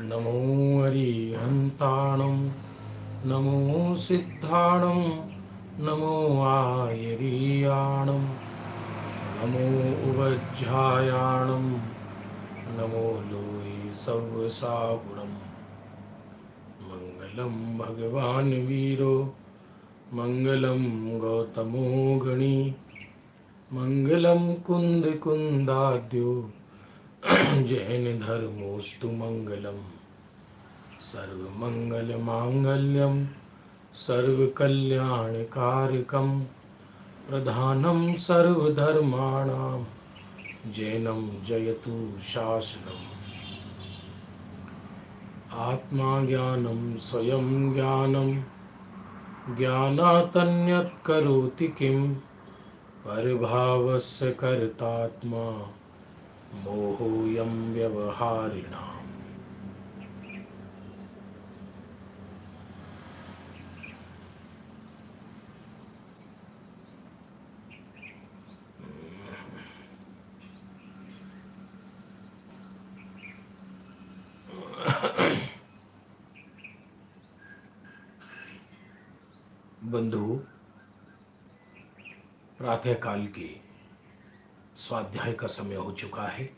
नमो अरिहन्ताणं नमो सिद्धाणं नमो आयरीयाणं नमो उवज्झायाणं नमो लोये सव्वसागुणम् मङ्गलं भगवान् वीरो मङ्गलं गौतमो गणी मङ्गलं कुन्दकुन्दाद्यो जैन धर्मोस्तु मङ्गलम् सर्वमङ्गलमाङ्गल्यं सर्वकल्याणकारकं प्रधानं सर्वधर्माणां जैनं जयतु शासनम् आत्मा ज्ञानं स्वयं ज्ञानं ज्ञानातन्यत् करोति किं परभावस्य कर्तात्मा मोहोऽयं व्यवहारिणाम्। बंधु, प्रातःकाल के स्वाध्याय का समय हो चुका है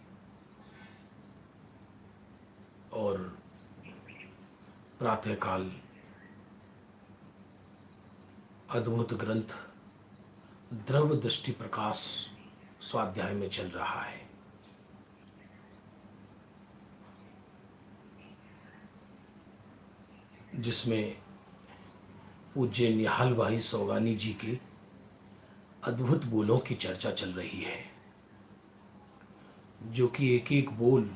और प्रातःकाल अद्भुत ग्रंथ द्रव दृष्टि प्रकाश स्वाध्याय में चल रहा है। जिसमें पूज्य निहाल भाई सौगानी जी के अद्भुत बोलों की चर्चा चल रही है, जो कि एक एक बोल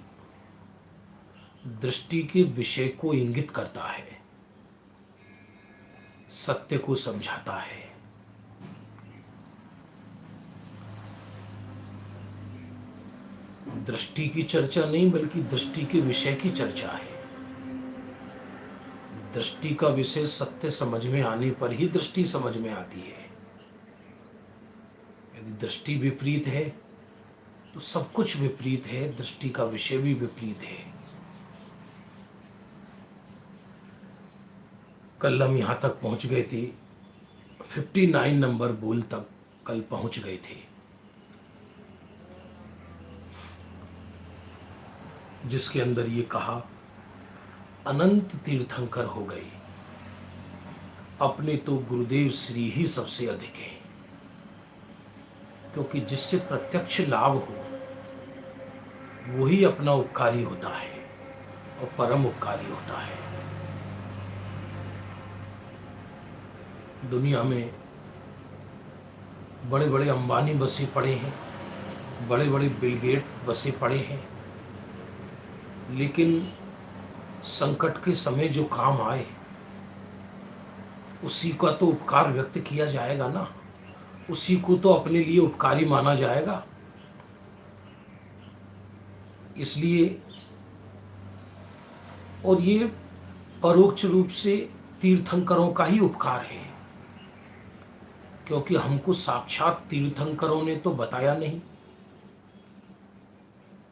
दृष्टि के विषय को इंगित करता है, सत्य को समझाता है। दृष्टि की चर्चा नहीं बल्कि दृष्टि के विषय की चर्चा है। दृष्टि का विषय सत्य समझ में आने पर ही दृष्टि समझ में आती है। यदि दृष्टि विपरीत है तो सब कुछ विपरीत है, दृष्टि का विषय भी विपरीत है। कल हम यहां तक पहुंच गए थे, 59 नंबर बोल तक कल पहुंच गए थे, जिसके अंदर ये कहा, अनंत तीर्थंकर हो गए, अपने तो गुरुदेव श्री ही सबसे अधिक है, क्योंकि जिससे प्रत्यक्ष लाभ हो वही अपना उपकारी होता है और परम उपकारी होता है। दुनिया में बड़े बड़े अंबानी बसे पड़े हैं, बड़े बड़े बिल गेट बसे पड़े हैं, लेकिन संकट के समय जो काम आए उसी का तो उपकार व्यक्त किया जाएगा ना, उसी को तो अपने लिए उपकारी माना जाएगा। इसलिए, और ये परोक्ष रूप से तीर्थंकरों का ही उपकार है, क्योंकि हमको साक्षात तीर्थंकरों ने तो बताया नहीं,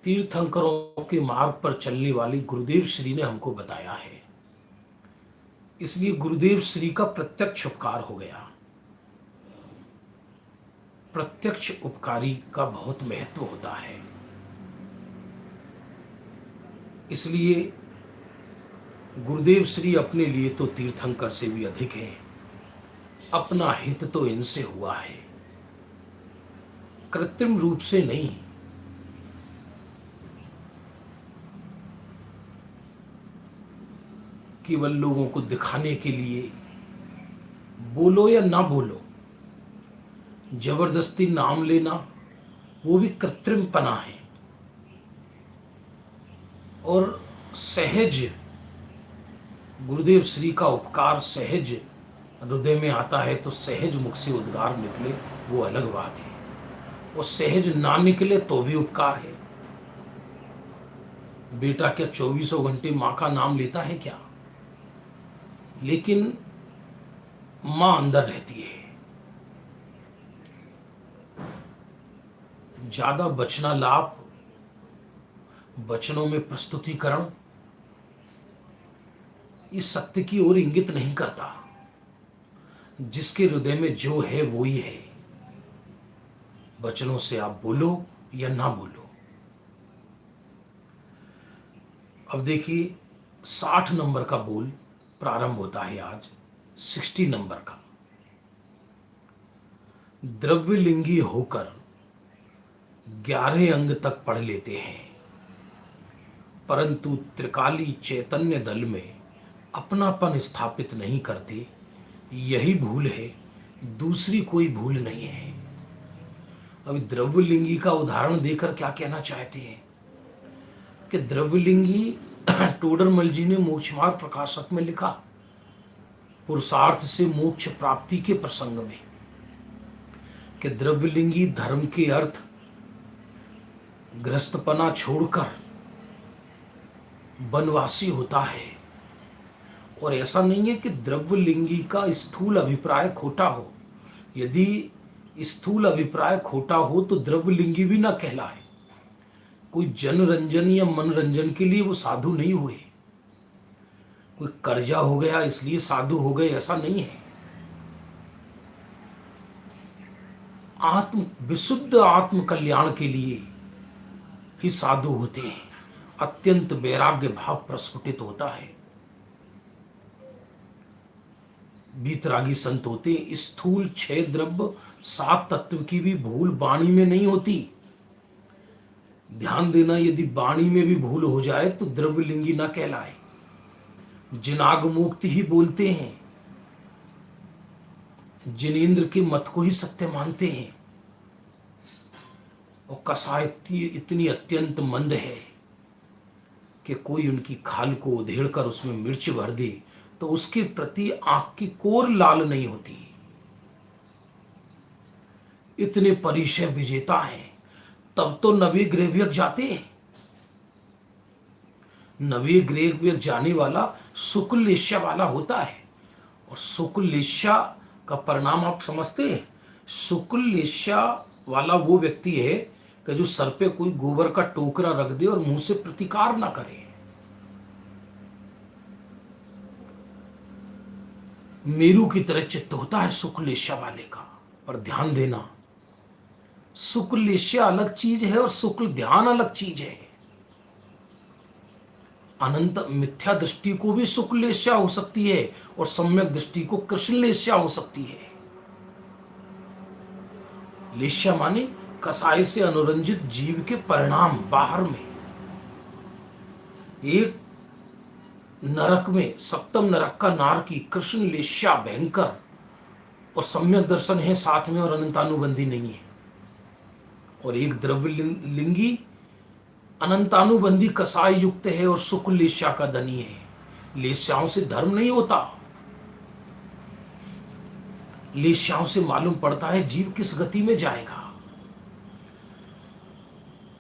तीर्थंकरों के मार्ग पर चलने वाले गुरुदेव श्री ने हमको बताया है। इसलिए गुरुदेव श्री का प्रत्यक्ष उपकार हो गया। प्रत्यक्ष उपकारी का बहुत महत्व होता है। इसलिए गुरुदेव श्री अपने लिए तो तीर्थंकर से भी अधिक हैं, अपना हित तो इनसे हुआ है, कृत्रिम रूप से नहीं। केवल लोगों को दिखाने के लिए, बोलो या ना बोलो, जबरदस्ती नाम लेना वो भी कृत्रिमपना है। और सहज गुरुदेव श्री का उपकार सहज हृदय में आता है तो सहज मुख से उद्गार निकले वो अलग बात है, और सहज ना निकले तो भी उपकार है। बेटा क्या 24 घंटे माँ का नाम लेता है क्या? लेकिन माँ अंदर रहती है। ज्यादा बचना लाभ, वचनों में प्रस्तुतिकरण, इस सत्य की ओर इंगित नहीं करता। जिसके हृदय में जो है वो ही है। वचनों से आप बोलो या ना बोलो। अब देखिए 60 नंबर का बोल प्रारंभ होता है आज 60 नंबर का। द्रव्यलिंगी होकर 11 अंग तक पढ़ लेते हैं, परंतु त्रिकाली चैतन्य दल में अपनापन स्थापित नहीं करते। यही भूल है, दूसरी कोई भूल नहीं है। अभी द्रव्यलिंगी का उदाहरण देकर क्या कहना चाहते हैं कि द्रव्यलिंगी टोडरमल जी ने मोक्ष मार्ग प्रकाशक में लिखा, पुरुषार्थ से मोक्ष प्राप्ति के प्रसंग में, कि द्रव्यलिंगी धर्म के अर्थ गृहस्थपना छोड़कर वनवासी होता है। और ऐसा नहीं है कि द्रव्यलिंगी का स्थूल अभिप्राय खोटा हो। यदि स्थूल अभिप्राय खोटा हो तो द्रव्यलिंगी भी ना कहलाए। कोई जनरंजन या मनोरंजन के लिए वो साधु नहीं हुए। कोई कर्जा हो गया इसलिए साधु हो गए, ऐसा नहीं है। विशुद्ध आत्म कल्याण के लिए ही साधु होते हैं। अत्यंत वैराग्य भाव प्रस्फुटित होता है। वीतरागी संत होते हैं। स्थूल 6 द्रव्य 7 तत्व की भी भूल वाणी में नहीं होती। ध्यान देना, यदि वाणी में भी भूल हो जाए तो द्रव्यलिंगी ना कहलाए। जिनाग मुक्ति ही बोलते हैं, जिनेंद्र के मत को ही सत्य मानते हैं। और कसाय इतनी अत्यंत मंद है कि कोई उनकी खाल को उधेड़कर उसमें मिर्च भर दे तो उसके प्रति आंख की कोर लाल नहीं होती। इतने परिचय विजेता हैं, तब तो नवी ग्रेवियक जाते हैं। नवी ग्रेवियक जाने वाला शुक्ल लेश्या वाला होता है। और शुक्ल लेश्या का परिणाम आप समझते हैं। शुक्ल लेश्या वाला वो व्यक्ति है कि जो सर पे कोई गोबर का टोकरा रख दे और मुंह से प्रतिकार ना करे। मेरू की तरह चित्त होता है शुक्ल लेश्या वाले का। पर ध्यान देना, शुक्ल लेश्या अलग चीज है और शुक्ल ध्यान अलग चीज है। अनंत मिथ्या दृष्टि को भी शुक्ल लेश्या हो सकती है और सम्यक दृष्टि को कृष्ण लेश्या हो सकती है। लेश्या माने कसाय से अनुरंजित जीव के परिणाम बाहर में। एक नरक में, सप्तम नरक का नार की कृष्ण लेश्या भयंकर और सम्यक दर्शन है साथ में और अनंतानुबंधी नहीं है। और एक द्रव्यलिंगी अनंतानुबंधी कसाय युक्त है और शुक्ल लेश्या का धनी है। लेश्याओं से धर्म नहीं होता। लेश्याओं से मालूम पड़ता है जीव किस गति में जाएगा।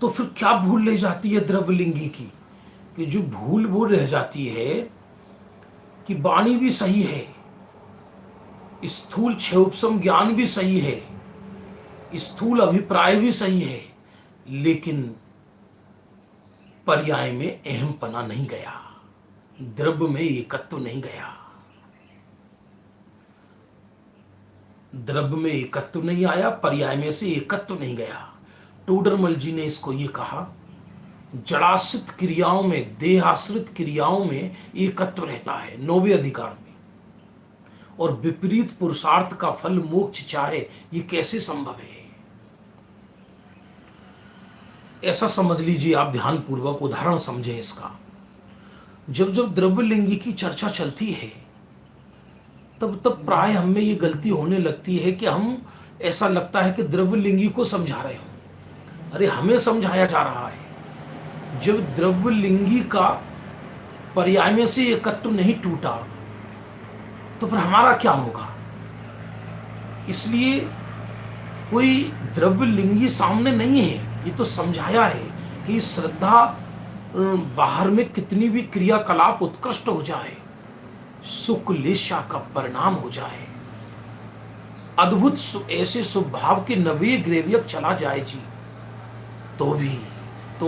तो फिर क्या भूल ले जाती है द्रव्यलिंगी की, कि जो भूल वो रह जाती है कि वाणी भी सही है, स्थूल 6 उपसम ज्ञान भी सही है, स्थूल अभिप्राय भी सही है, लेकिन पर्याय में अहमपना नहीं गया, द्रव्य में एकत्व नहीं गया। द्रव्य में एकत्व नहीं आया, पर्याय में से एकत्व नहीं गया। टोडरमल जी ने इसको ये कहा, जड़ाश्रित क्रियाओं में, देहाश्रित क्रियाओं में एकत्व रहता है 9वें अधिकार में, और विपरीत पुरुषार्थ का फल मोक्ष चाहे, ये कैसे संभव है? ऐसा समझ लीजिए आप, ध्यान पूर्वक उदाहरण समझें इसका। जब जब द्रव्यलिंगी की चर्चा चलती है तब तब प्राय हमें ये गलती होने लगती है कि हम, ऐसा लगता है कि द्रव्यलिंगी को समझा रहे हो। अरे हमें समझाया जा रहा है। जब द्रव्यलिंगी का पर्याय में से एकत्व नहीं टूटा तो फिर हमारा क्या होगा? इसलिए कोई द्रव्यलिंगी सामने नहीं है, ये तो समझाया है कि श्रद्धा बाहर में कितनी भी क्रियाकलाप उत्कृष्ट हो जाए, सुख लेशा का परिणाम हो जाए, अद्भुत ऐसे स्वभाव के नवे ग्रेवियक चला जाए जी, तो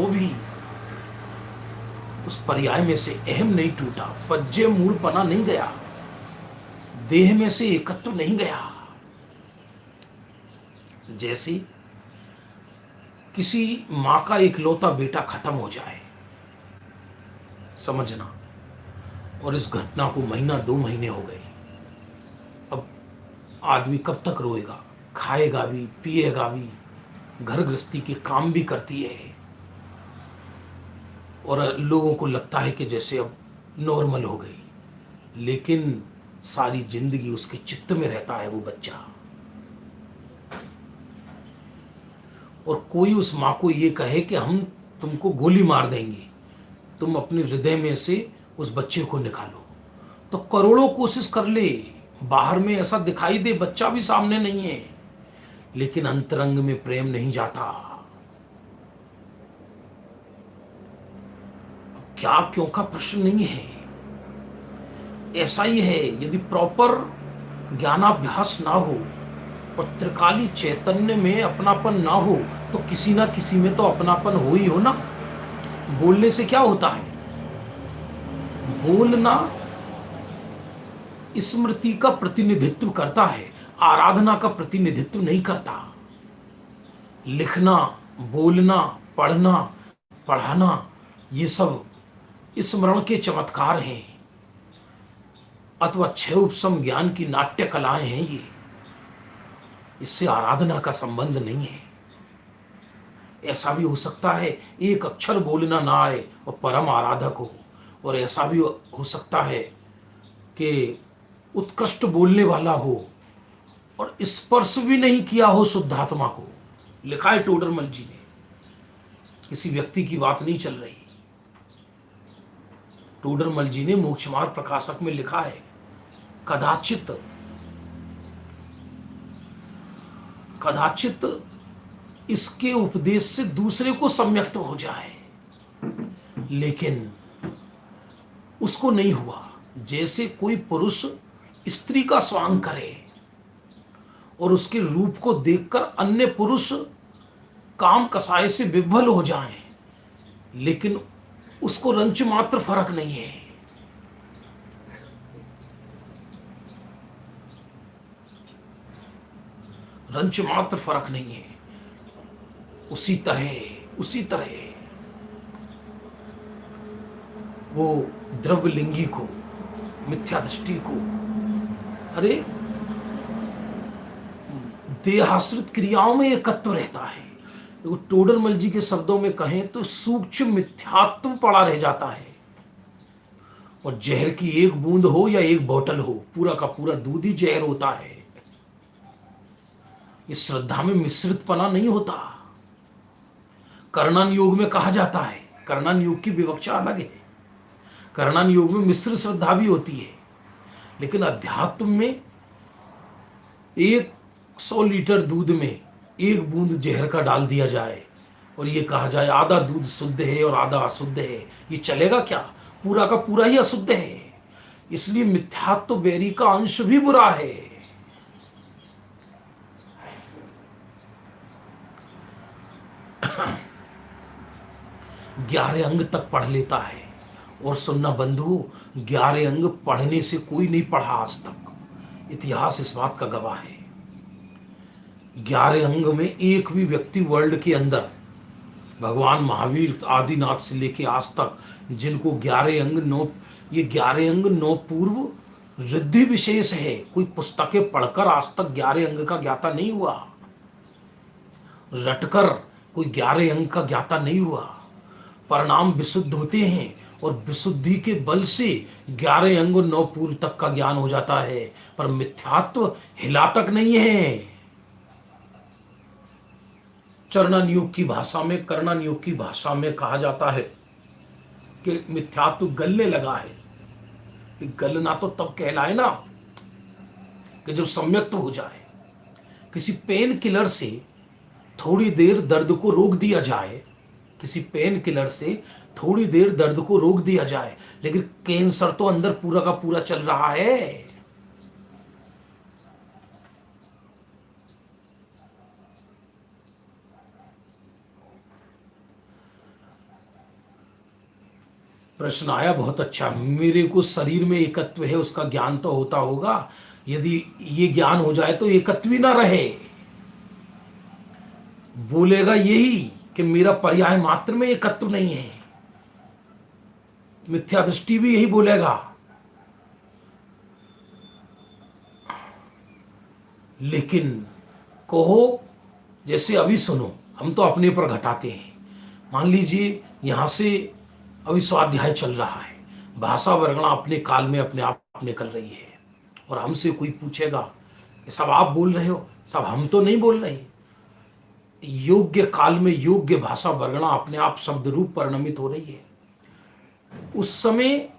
भी उस पर्याय में से अहम नहीं टूटा, पज्जे मूल पना नहीं गया, देह में से एकत्व नहीं गया। जैसे किसी मां का इकलौता बेटा खत्म हो जाए, समझना, और इस घटना को महीना 2 महीने हो गए, अब आदमी कब तक रोएगा? खाएगा भी, पिएगा भी, घर गृहस्थी के काम भी करती है, और लोगों को लगता है कि जैसे अब नॉर्मल हो गई, लेकिन सारी जिंदगी उसके चित्त में रहता है वो बच्चा। और कोई उस माँ को ये कहे कि हम तुमको गोली मार देंगे, तुम अपने हृदय में से उस बच्चे को निकालो, तो करोड़ों कोशिश कर ले, बाहर में ऐसा दिखाई दे, बच्चा भी सामने नहीं है, लेकिन अंतरंग में प्रेम नहीं जाता। क्या क्यों का प्रश्न नहीं है, ऐसा ही है। यदि प्रॉपर ज्ञानाभ्यास ना हो और त्रिकाली चैतन्य में अपनापन ना हो, तो किसी ना किसी में तो अपनापन हो ही हो ना। बोलने से क्या होता है? बोलना स्मृति का प्रतिनिधित्व करता है, आराधना का प्रतिनिधित्व नहीं करता। लिखना, बोलना, पढ़ना, पढ़ाना, ये सब स्मरण के चमत्कार हैं, अथवा 6 उपसम ज्ञान की नाट्य कलाएं हैं ये। इससे आराधना का संबंध नहीं है। ऐसा भी हो सकता है एक अक्षर बोलना ना आए और परम आराधक हो, और ऐसा भी हो सकता है कि उत्कृष्ट बोलने वाला हो और स्पर्श भी नहीं किया हो शुद्धात्मा को। लिखा है टोडरमल जी ने, किसी व्यक्ति की बात नहीं चल रही। टोडरमल जी ने मोक्ष मार्ग प्रकाशक में लिखा है, कदाचित कदाचित इसके उपदेश से दूसरे को सम्यक्त हो जाए, लेकिन उसको नहीं हुआ। जैसे कोई पुरुष स्त्री का स्वांग करे और उसके रूप को देखकर अन्य पुरुष काम कसाय से विह्वल हो जाएं, लेकिन उसको रंच मात्र फर्क नहीं है। रंच मात्र फर्क नहीं है। उसी तरह वो द्रव्यलिंगी को, मिथ्या दृष्टि को, अरे देहाश्रित क्रियाओं में एकत्व रहता है। तो टोडरमल जी के शब्दों में कहें तो सूक्ष्म मिथ्यात्व पड़ा रह जाता है। और जहर की एक बूंद हो या एक बोतल हो, पूरा का पूरा दूध ही जहर होता है। इस श्रद्धा में मिश्रितपना नहीं होता। कर्णन योग में कहा जाता है, कर्णन योग की विवक्षा अलग है, कर्णन योग में मिश्र श्रद्धा भी होती है, लेकिन अध्यात्म में 100 लीटर दूध में एक बूंद जहर का डाल दिया जाए और ये कहा जाए आधा दूध शुद्ध है और आधा अशुद्ध है, ये चलेगा क्या? पूरा का पूरा ही अशुद्ध है। इसलिए मिथ्यात्व बैरी का अंश भी बुरा है। ग्यारह अंग तक पढ़ लेता है, और सुनना बंधु, 11 अंग पढ़ने से कोई नहीं पढ़ा आज तक। इतिहास इस बात का गवाह है। 11 अंग में एक भी व्यक्ति वर्ल्ड के अंदर, भगवान महावीर आदिनाथ से लेके आज तक, जिनको 11 अंग नौ, ये 11 अंग नौ पूर्व रिद्धि विशेष है। कोई पुस्तकें पढ़कर आज तक 11 अंग का ज्ञाता नहीं हुआ, रटकर कोई 11 अंग का ज्ञाता नहीं हुआ। परिणाम विशुद्ध होते हैं और विशुद्धि के बल से 11 अंग 9 पूर्व तक का ज्ञान हो जाता है, पर मिथ्यात्व हिला तक नहीं है। चरणन योग की भाषा में, कर्णन योग की भाषा में कहा जाता है कि मिथ्यात्व गलने लगा है। गलना तो तब कहलाए ना कि जब सम्यक्त हो जाए। किसी पेन किलर से थोड़ी देर दर्द को रोक दिया जाए, किसी पेन किलर से थोड़ी देर दर्द को रोक दिया जाए, लेकिन कैंसर तो अंदर पूरा का पूरा चल रहा है। प्रश्न आया, बहुत अच्छा। मेरे को शरीर में एकत्व है उसका ज्ञान तो होता होगा, यदि ये ज्ञान हो जाए तो एकत्व ही ना रहे। बोलेगा यही कि मेरा पर्याय मात्र में एकत्व नहीं है, मिथ्या दृष्टि भी यही बोलेगा। लेकिन कहो, जैसे अभी सुनो, हम तो अपने पर घटाते हैं। मान लीजिए यहां से अभी स्वाध्याय चल रहा है, भाषा वर्गणा अपने काल में अपने आप निकल रही है, और हमसे कोई पूछेगा कि सब आप बोल रहे हो, सब हम तो नहीं बोल रहे। योग्य काल में योग्य भाषा वर्गणा अपने आप शब्द रूप परिणमित हो रही है। उस समय,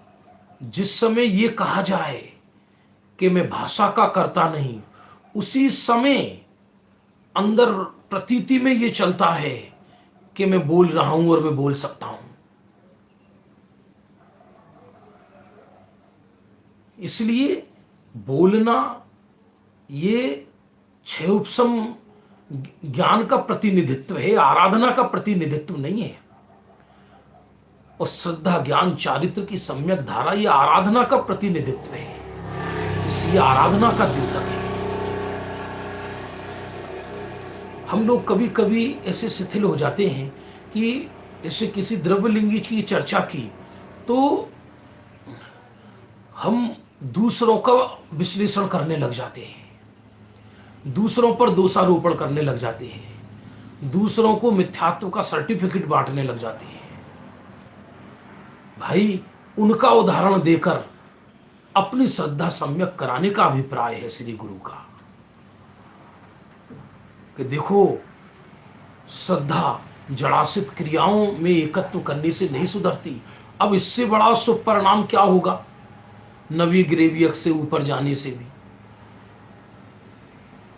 जिस समय ये कहा जाए कि मैं भाषा का करता नहीं, उसी समय अंदर प्रतीति में ये चलता है कि मैं बोल रहा हूं और मैं बोल सकता हूं। इसलिए बोलना ये छह उपसम ज्ञान का प्रतिनिधित्व है, आराधना का प्रतिनिधित्व नहीं है। और श्रद्धा ज्ञान चारित्र की सम्यक धारा ये आराधना का प्रतिनिधित्व है, इसलिए आराधना का द्योतक है। हम लोग कभी कभी ऐसे शिथिल हो जाते हैं कि ऐसे किसी द्रव्यलिंगी की चर्चा की तो हम दूसरों का विश्लेषण करने लग जाते हैं, दूसरों पर दोषारोपण करने लग जाते हैं, दूसरों को मिथ्यात्व का सर्टिफिकेट बांटने लग जाते हैं। भाई, उनका उदाहरण देकर अपनी श्रद्धा सम्यक कराने का अभिप्राय है श्री गुरु का, कि देखो, श्रद्धा जड़ासित क्रियाओं में एकत्व करने से नहीं सुधरती। अब इससे बड़ा शुभ परिणाम क्या होगा, नवी ग्रेवियक से ऊपर जाने से भी,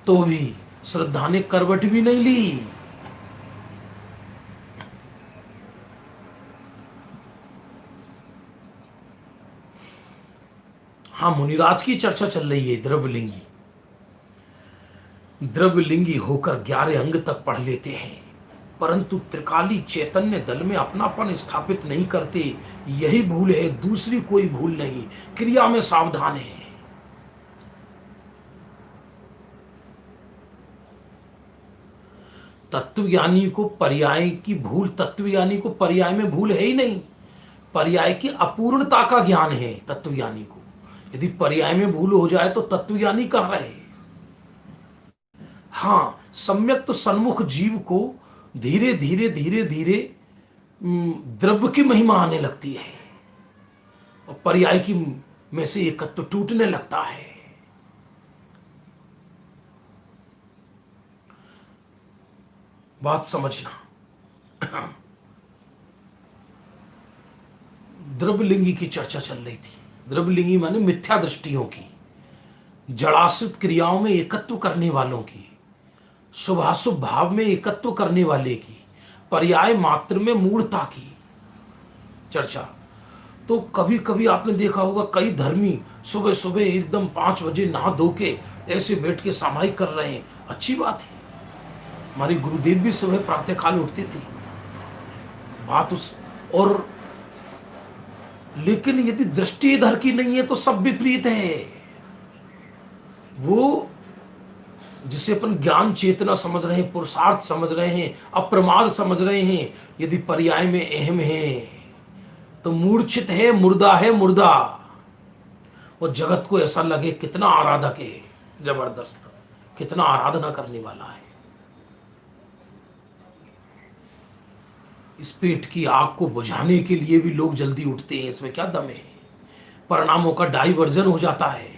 तो भी श्रद्धा ने करवट भी नहीं ली। हाँ, मुनिराज की चर्चा चल रही है। द्रव्यलिंगी होकर 11 अंग तक पढ़ लेते हैं, परंतु त्रिकाली चैतन्य दल में अपनापन स्थापित नहीं करते। यही भूल है, दूसरी कोई भूल नहीं। क्रिया में सावधान है। तत्वज्ञानी को पर्याय की भूल, तत्वज्ञानी को पर्याय में भूल है ही नहीं। पर्याय की अपूर्णता का ज्ञान है तत्वज्ञानी को। यदि पर्याय में भूल हो जाए तो तत्वज्ञानी कह रहे। हाँ, सम्यक तो सन्मुख जीव को धीरे धीरे धीरे धीरे द्रव्य की महिमा आने लगती है, और पर्याय की में से एकत्व टूटने लगता है। बात समझना। द्रव्यलिंगी की चर्चा चल रही थी। द्रव्यलिंगी माने मिथ्या दृष्टियों की, जड़ाश्रित क्रियाओं में एकत्व करने वालों की, शुभाशुभ भाव में एकत्व करने वाले की, पर्याय मात्र में मूढ़ता की चर्चा। तो कभी कभी आपने देखा होगा, कई धर्मी सुबह सुबह एकदम 5 बजे नहा धो के ऐसे बैठ के सामायिक कर रहे हैं। अच्छी बात है, हमारे गुरुदेव भी सुबह प्रातः काल उठते थे। बात उस और लेकिन यदि दृष्टि इधर की नहीं है तो सब विपरीत है। वो जिसे अपन ज्ञान चेतना समझ रहे हैं, पुरुषार्थ समझ रहे हैं, अप्रमाद समझ रहे हैं, यदि पर्याय में अहम है तो मूर्छित है, मुर्दा। और जगत को ऐसा लगे कितना आराधक है, जबरदस्त, कितना आराधना करने वाला है। इस पेट की आग को बुझाने के लिए भी लोग जल्दी उठते हैं, इसमें क्या दम है। परिणामों का डाइवर्जन हो जाता है।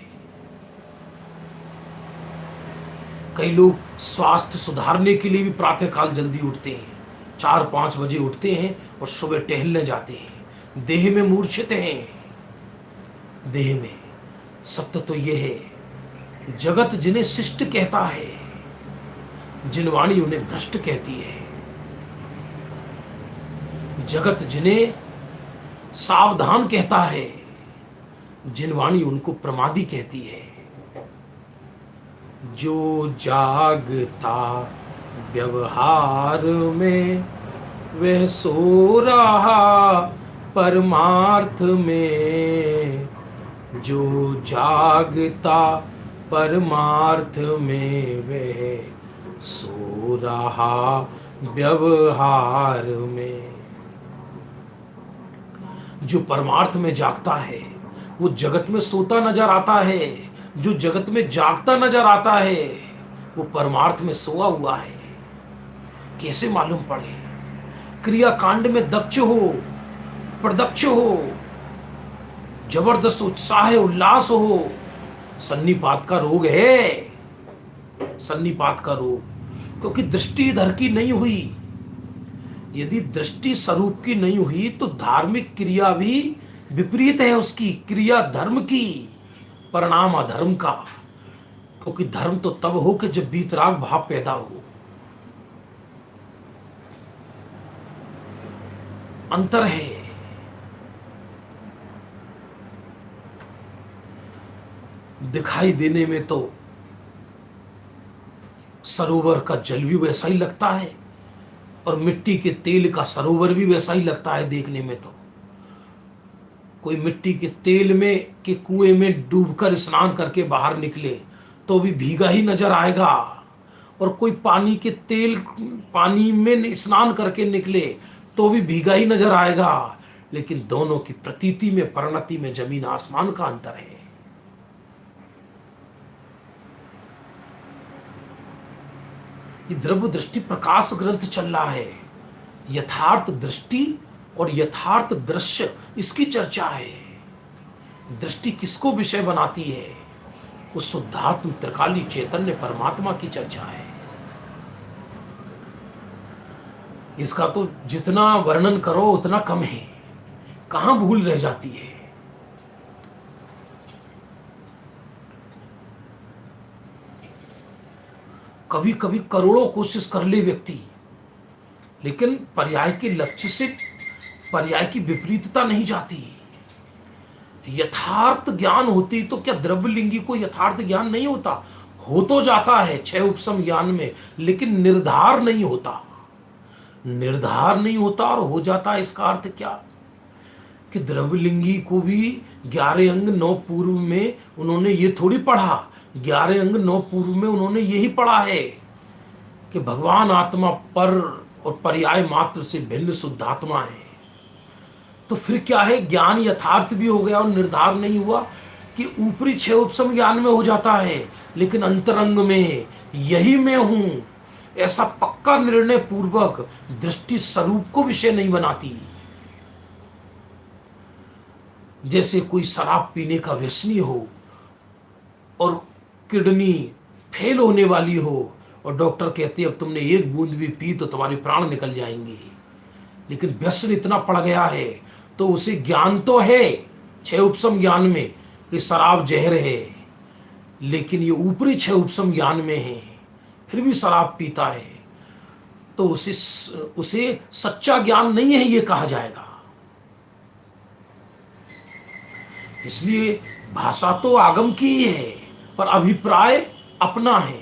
कई लोग स्वास्थ्य सुधारने के लिए भी प्रातःकाल जल्दी उठते हैं, 4-5 बजे उठते हैं और सुबह टहलने जाते हैं। देह में मूर्छित हैं। देह में सत्य तो यह है, जगत जिन्हें शिष्ट कहता है, जिनवाणी उन्हें भ्रष्ट कहती है। जगत जिन्हें सावधान कहता है, जिनवाणी उनको प्रमादी कहती है। जो जागता व्यवहार में वह सो रहा परमार्थ में, जो जागता परमार्थ में वह सो रहा व्यवहार में। जो परमार्थ में जागता है वो जगत में सोता नजर आता है, जो जगत में जागता नजर आता है वो परमार्थ में सोया हुआ है। कैसे मालूम पड़े? क्रिया कांड में दक्ष हो, प्रदक्ष हो, जबरदस्त उत्साह उल्लास हो। सन्निपात का रोग है, सन्निपात का रोग, क्योंकि दृष्टि इधर की नहीं हुई। यदि दृष्टि स्वरूप की नहीं हुई तो धार्मिक क्रिया भी विपरीत है उसकी, क्रिया धर्म की, परिणाम अधर्म का। क्योंकि धर्म तो तब हो कि जब वीतराग भाव पैदा हो। अंतर है। दिखाई देने में तो सरोवर का जल भी वैसा ही लगता है और मिट्टी के तेल का सरोवर भी वैसा ही लगता है देखने में। तो कोई मिट्टी के तेल में के कुएं में डूबकर स्नान करके बाहर निकले तो भी भीगा ही नजर आएगा, और कोई पानी में स्नान करके निकले तो भी भीगा ही नजर आएगा। लेकिन दोनों की प्रतीति में, परिणति में जमीन आसमान का अंतर है। ये द्रव्य दृष्टि प्रकाश ग्रंथ चल रहा है। यथार्थ दृष्टि और यथार्थ दृश्य, इसकी चर्चा है। दृष्टि किसको विषय बनाती है? उस शुद्धात्म त्रिकाली चैतन्य परमात्मा की चर्चा है। इसका तो जितना वर्णन करो उतना कम है, कहां भूल रह जाती है। कभी कभी करोड़ों कोशिश कर ले व्यक्ति, लेकिन पर्याय के लक्ष्य से पर्याय की विपरीतता नहीं जाती। यथार्थ ज्ञान होती तो क्या द्रव्यलिंगी को यथार्थ ज्ञान नहीं होता? हो तो जाता है 6 उपसम ज्ञान में, लेकिन निर्धार नहीं होता। निर्धार नहीं होता और हो जाता है। इसका अर्थ क्या कि द्रव्यलिंगी को भी 11 अंग 9 पूर्व में उन्होंने ये थोड़ी पढ़ा, 11 अंग 9 पूर्व में उन्होंने यही पढ़ा है कि भगवान आत्मा पर और पर्याय मात्र से भिन्न शुद्धात्मा है। तो फिर क्या है? ज्ञान यथार्थ भी हो गया और निर्धार नहीं हुआ कि ऊपरी 6 उपसम ज्ञान में हो जाता है, लेकिन अंतरंग में यही मैं हूं, ऐसा पक्का निर्णय पूर्वक दृष्टि स्वरूप को विषय नहीं बनाती। जैसे कोई शराब पीने का व्यसनी हो और किडनी फेल होने वाली हो और डॉक्टर कहते हैं अब तुमने 1 बूंद भी पी तो तुम्हारे प्राण निकल जाएंगे, लेकिन व्यसन इतना पड़ गया है तो उसे ज्ञान तो है 6 उपसम ज्ञान में कि शराब जहर है, लेकिन ये ऊपरी 6 उपसम ज्ञान में है, फिर भी शराब पीता है, तो उसे सच्चा ज्ञान नहीं है ये कहा जाएगा। इसलिए भाषा तो आगम की ही है पर अभिप्राय अपना है।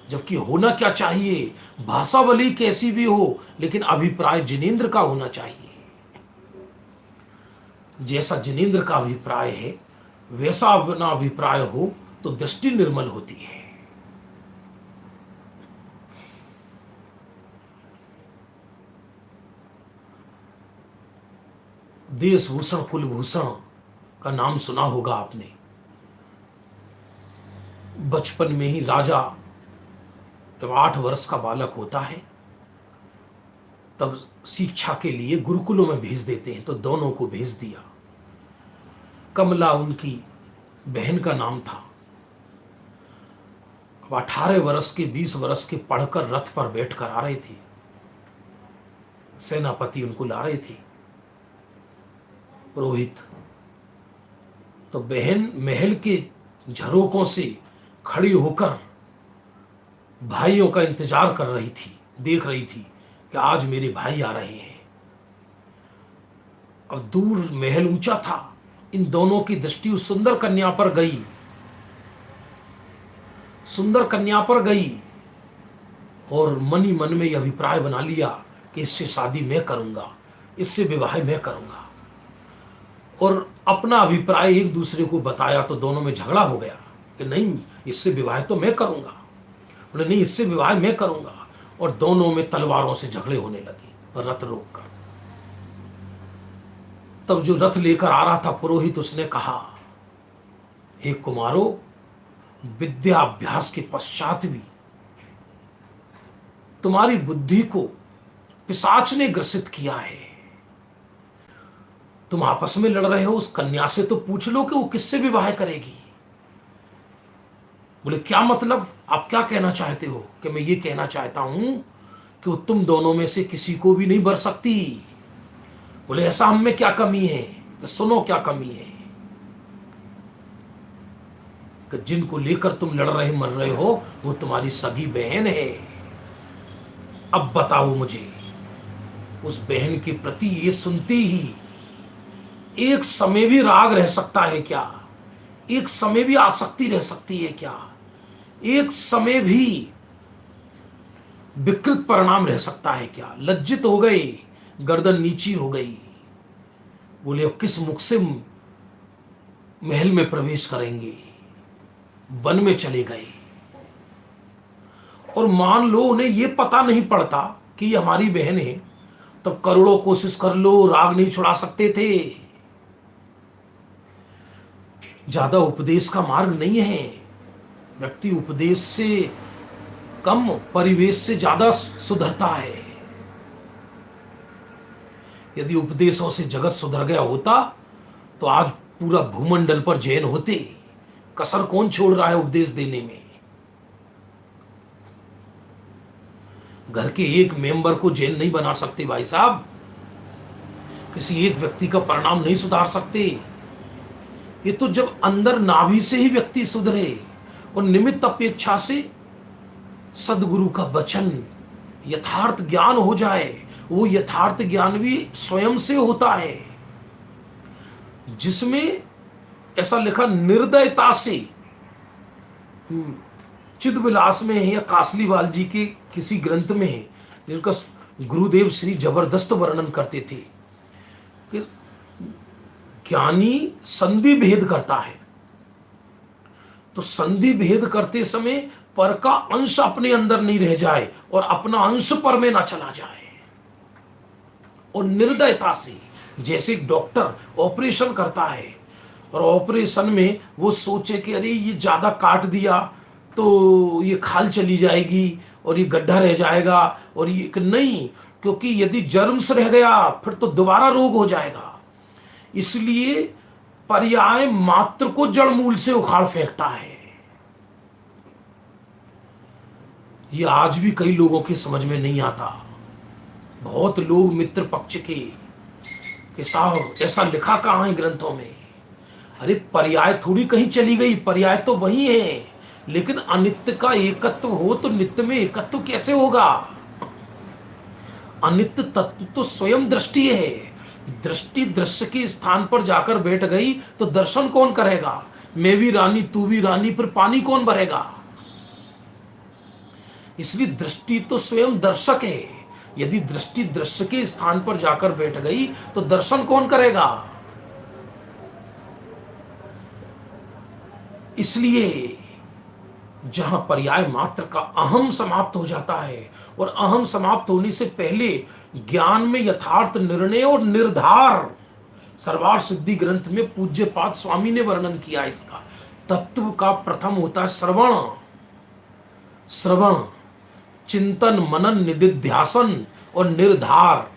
जबकि होना क्या चाहिए? भाषा भली कैसी भी हो, लेकिन अभिप्राय जिनेंद्र का होना चाहिए। जैसा जिनेंद्र का अभिप्राय है वैसा अपना अभिप्राय हो तो दृष्टि निर्मल होती है। देशभूषण कुलभूषण का नाम सुना होगा आपने। बचपन में ही राजा जब 8 वर्ष का बालक होता है तब शिक्षा के लिए गुरुकुलों में भेज देते हैं, तो दोनों को भेज दिया। कमला उनकी बहन का नाम था। 18 वर्ष के 20 वर्ष के पढ़कर रथ पर बैठकर आ रहे थे, सेनापति उनको ला रहे थे, पुरोहित। तो बहन महल के झरोकों से खड़ी होकर भाइयों का इंतजार कर रही थी, देख रही थी कि आज मेरे भाई आ रहे हैं। अब दूर महल ऊंचा था, इन दोनों की दृष्टि उस सुंदर कन्या पर गई, सुंदर कन्या पर गई और मन ही मन में यह अभिप्राय बना लिया कि इससे शादी मैं करूंगा, इससे विवाह मैं करूंगा। और अपना अभिप्राय एक दूसरे को बताया तो दोनों में झगड़ा हो गया कि नहीं, इससे विवाह तो मैं करूंगा, बोले नहीं, इससे विवाह मैं करूंगा। और दोनों में तलवारों से झगड़े होने लगे रथ रोककर। तब जो रथ लेकर आ रहा था पुरोहित, उसने कहा, हे कुमारो, विद्याभ्यास के पश्चात भी तुम्हारी बुद्धि को पिशाच ने ग्रसित किया है। तुम आपस में लड़ रहे हो, उस कन्या से तो पूछ लो कि वो किससे विवाह करेगी। बोले क्या मतलब, आप क्या कहना चाहते हो? कि मैं ये कहना चाहता हूं कि वो तुम दोनों में से किसी को भी नहीं बर सकती। बोले ऐसा हम में क्या कमी है? तो सुनो क्या कमी है, कि जिनको लेकर तुम लड़ रहे मर रहे हो वो तुम्हारी सगी बहन है। अब बताओ मुझे, उस बहन के प्रति ये सुनते ही एक समय भी राग रह सकता है क्या? एक समय भी आसक्ति रह सकती है क्या? एक समय भी विकृत परिणाम रह सकता है क्या? लज्जित हो गए, गर्दन नीची हो गई। बोले अब किस मुख से महल में प्रवेश करेंगे? वन में चले गए। और मान लो उन्हें यह पता नहीं पड़ता कि ये हमारी बहन है, तो करोड़ों कोशिश कर लो, राग नहीं छुड़ा सकते थे। ज्यादा उपदेश का मार्ग नहीं है। व्यक्ति उपदेश से कम, परिवेश से ज्यादा सुधरता है। यदि उपदेशों से जगत सुधर गया होता तो आज पूरा भूमंडल पर जैन होते। कसर कौन छोड़ रहा है उपदेश देने में? घर के एक मेंबर को जैन नहीं बना सकते भाई साहब। किसी एक व्यक्ति का परिणाम नहीं सुधार सकते। ये तो जब अंदर नाभि से ही व्यक्ति सुधरे और निमित्त अपेक्षा से सदगुरु का वचन यथार्थ ज्ञान हो जाए। वो यथार्थ ज्ञान भी स्वयं से होता है, जिसमें ऐसा लिखा निर्दयता से, चिदविलास में है या कासलीवाल जी के किसी ग्रंथ में है, जिनका गुरुदेव श्री जबरदस्त वर्णन करते थे कि ज्ञानी संधि भेद करता है, तो संधि भेद करते समय पर का अंश अपने अंदर नहीं रह जाए और अपना अंश पर में ना चला जाए। और निर्दयता से, जैसे एक डॉक्टर ऑपरेशन करता है और ऑपरेशन में वो सोचे कि अरे ये ज्यादा काट दिया तो ये खाल चली जाएगी और ये गड्ढा रह जाएगा, और ये नहीं, क्योंकि यदि जर्म्स रह गया फिर तो दोबारा रोग हो जाएगा। इसलिए पर्याय मात्र को जड़ मूल से उखाड़ फेंकता है। ये आज भी कई लोगों की समझ में नहीं आता। बहुत लोग मित्र पक्ष के कि साहब ऐसा लिखा कहाँ है ग्रंथों में? अरे पर्याय थोड़ी कहीं चली गई, पर्याय तो वही है, लेकिन अनित्य का एकत्व हो तो नित्य में एकत्व कैसे होगा? अनित्य तत्व तो स्वयं दृष्टि है। दृष्टि दृश्य के स्थान पर जाकर बैठ गई तो दर्शन कौन करेगा? मैं भी रानी तू भी रानी, फिर पानी कौन भरेगा? इसलिए दृष्टि तो स्वयं दर्शक है। यदि दृष्टि दृश्य के स्थान पर जाकर बैठ गई तो दर्शन कौन करेगा? इसलिए जहां पर्याय मात्र का अहम समाप्त हो जाता है, और अहम समाप्त होने से पहले ज्ञान में यथार्थ निर्णय और निर्धार, सर्वार सिद्धि ग्रंथ में पूज्य पाद स्वामी ने वर्णन किया इसका। तत्व का प्रथम होता है श्रवण, श्रवण, चिंतन मनन निदिध्यासन और निर्धार।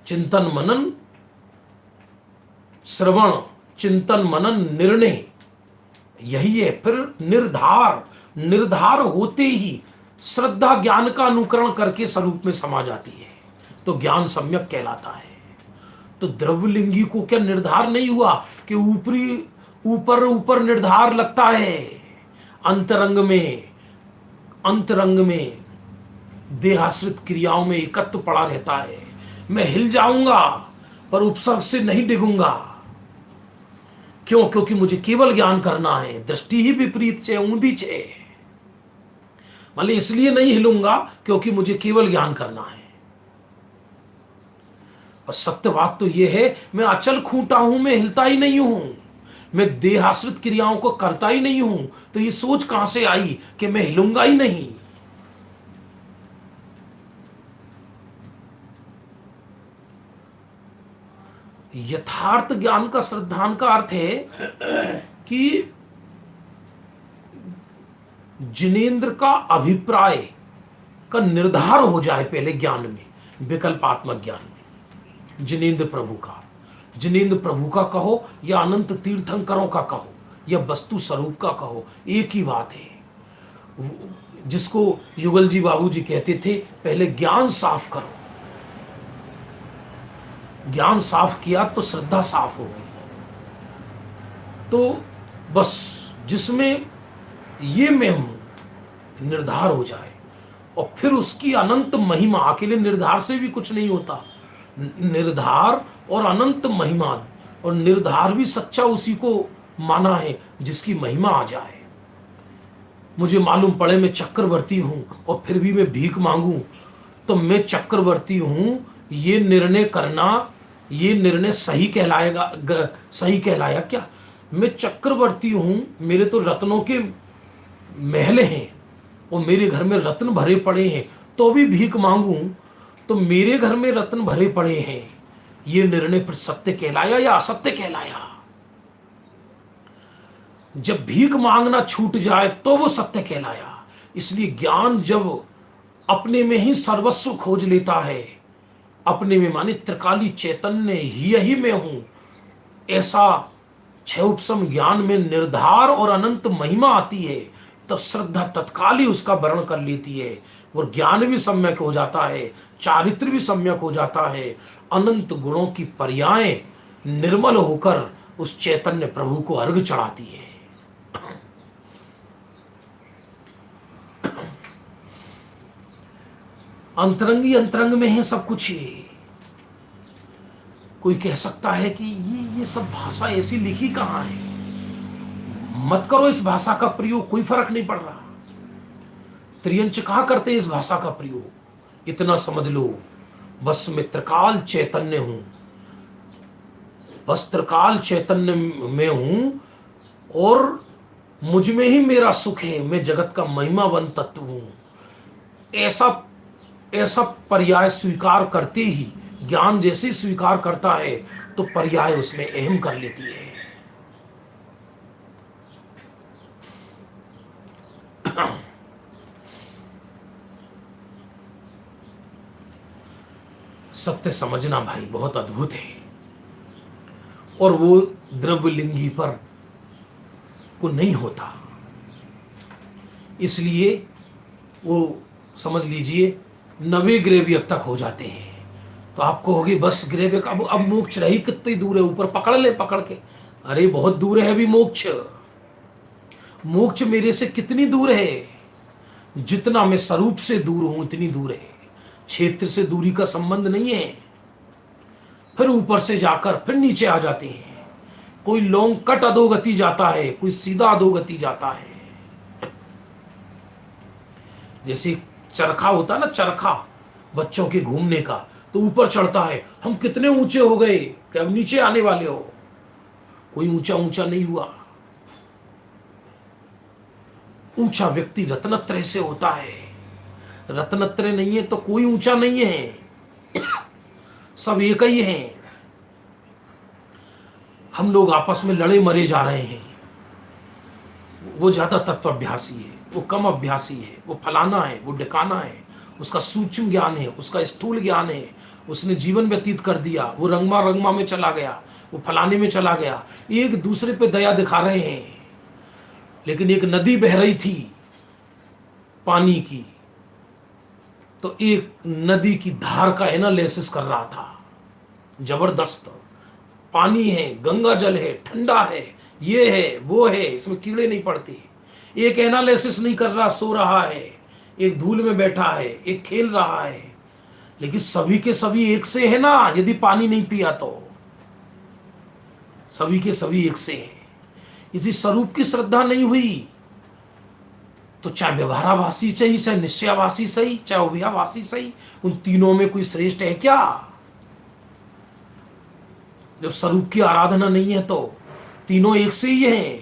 चिंतन मनन, श्रवण, चिंतन मनन, निर्णय, यही है। फिर निर्धार, निर्धार होते ही श्रद्धा ज्ञान का अनुकरण करके स्वरूप में समा जाती है, तो ज्ञान सम्यक कहलाता है। तो द्रव्यलिंगी को क्या निर्धार नहीं हुआ कि ऊपरी ऊपर ऊपर निर्धार लगता है? अंतरंग में, अंतरंग में देहाश्रित क्रियाओं में एकत्व पड़ा रहता है। मैं हिल जाऊंगा पर उपसर्ग से नहीं डिगूंगा। क्यों? क्योंकि मुझे केवल ज्ञान करना है। दृष्टि ही विपरीत छे, ऊंधी छे, मतलब इसलिए नहीं हिलूंगा क्योंकि मुझे केवल ज्ञान करना है। और सत्य बात तो यह है, मैं अचल खूंटा हूं, मैं हिलता ही नहीं हूं, मैं देहाश्रित क्रियाओं को करता ही नहीं हूं। तो ये सोच कहां से आई कि मैं हिलूंगा ही नहीं? यथार्थ ज्ञान का श्रद्धान का अर्थ है कि जिनेन्द्र का अभिप्राय का निर्धार हो जाए पहले ज्ञान में, विकल्पात्मक ज्ञान में। जिनेन्द्र प्रभु का कहो या अनंत तीर्थंकरों का कहो या वस्तु स्वरूप का कहो, एक ही बात है। जिसको युगल जी बाबू जी कहते थे, पहले ज्ञान साफ करो, ज्ञान साफ किया तो श्रद्धा साफ होगी। तो बस जिसमें ये मैं हूं निर्धार हो जाए, और फिर उसकी अनंत महिमा, अकेले निर्धार से भी कुछ नहीं होता, निर्धार और अनंत महिमा, और निर्धार भी सच्चा उसी को माना है जिसकी महिमा आ जाए। मुझे मालूम पड़े मैं चक्रवर्ती हूं और फिर भी मैं भीख मांगूं, तो मैं चक्रवर्ती हूं ये निर्णय करना, ये निर्णय सही कहलाएगा? सही कहलाया क्या? मैं चक्रवर्ती हूं, मेरे तो रत्नों के महल हैं और मेरे घर में रत्न भरे पड़े हैं, तो भी भीख मांगूं तो मेरे घर में रत्न भरे पड़े हैं, ये निर्णय फिर सत्य कहलाया या असत्य कहलाया? जब भीख मांगना छूट जाए तो वो सत्य कहलाया। इसलिए ज्ञान जब अपने में ही सर्वस्व खोज लेता है, अपने में माने त्रिकाली चैतन्य ही यही मैं हूं, ऐसा छह उपसम ज्ञान में निर्धार और अनंत महिमा आती है, तो श्रद्धा तत्काल ही उसका वर्ण कर लेती है, और ज्ञान भी सम्यक हो जाता है, चारित्र भी सम्यक हो जाता है, अनंत गुणों की पर्याय निर्मल होकर उस चैतन्य प्रभु को अर्घ चढ़ाती है। अंतरंगी अंतरंग में है सब कुछ ही। कोई कह सकता है कि ये सब भाषा ऐसी लिखी कहां है? मत करो इस भाषा का प्रयोग, कोई फर्क नहीं पड़ रहा। त्रियंच कहां करते हैं इस भाषा का प्रयोग? इतना समझ लो, बस मैं त्रिकाल चैतन्य हूं, बस त्रिकाल चैतन्य में हूं, और मुझ में ही मेरा सुख है, मैं जगत का महिमावन तत्व हूं। ऐसा पर्याय स्वीकार करते ही, ज्ञान जैसे स्वीकार करता है तो पर्याय उसमें अहम कर लेती है। सत्य समझना भाई बहुत अद्भुत है, और वो द्रव्यलिंगी पर को नहीं होता। इसलिए वो समझ लीजिए 90 ग्रेवियर तक हो जाते हैं, तो आपको होगी बस ग्रेवियर का अब मोक्ष रही कितनी दूर है, ऊपर पकड़ ले पकड़ के, अरे बहुत दूर है अभी मोक्ष। मोक्ष मेरे से कितनी दूर है? जितना मैं स्वरूप से दूर हूं इतनी दूर है, क्षेत्र से दूरी का संबंध नहीं है। फिर ऊपर से जाकर फिर नीचे आ जाते हैं, कोई लॉन्ग कट अधोगति जाता है, कोई सीधा अधोगति जाता है। जैसे चरखा होता है ना, चरखा बच्चों के घूमने का, तो ऊपर चढ़ता है, हम कितने ऊंचे हो गए कि अब नीचे आने वाले हो। कोई ऊंचा ऊंचा नहीं हुआ। ऊंचा व्यक्ति रत्नत्रय से होता है, रत्नत्रय नहीं है तो कोई ऊंचा नहीं है, सब एक ही हैं। हम लोग आपस में लड़े मरे जा रहे हैं, वो ज्यादा तत्वाभ्यासी है, वो कम अभ्यासी है, वो फलाना है, वो डिकाना है, उसका सूक्ष्म ज्ञान है, उसका स्थूल ज्ञान है, उसने जीवन व्यतीत कर दिया, वो रंगमा में चला गया, वो फलाने में चला गया। एक दूसरे पे दया दिखा रहे हैं। लेकिन एक नदी बह रही थी पानी की, तो एक नदी की धार का एनालिसिस कर रहा था, जबरदस्त। पानी है, गंगा जल है, ठंडा है, ये है वो है, इसमें कीड़े नहीं पड़ते। एक एनालिसिस नहीं कर रहा, सो रहा है, एक धूल में बैठा है, एक खेल रहा है। लेकिन सभी के सभी एक से है ना, यदि पानी नहीं पिया तो सभी के सभी एक से है। इसी स्वरूप की श्रद्धा नहीं हुई तो चाहे व्यवहाराभासी सही, चाहे निश्चयाभासी सही, चाहे उभयाभासी सही, उन तीनों में कोई श्रेष्ठ है क्या? जब स्वरूप की आराधना नहीं है तो तीनों एक से ही हैं।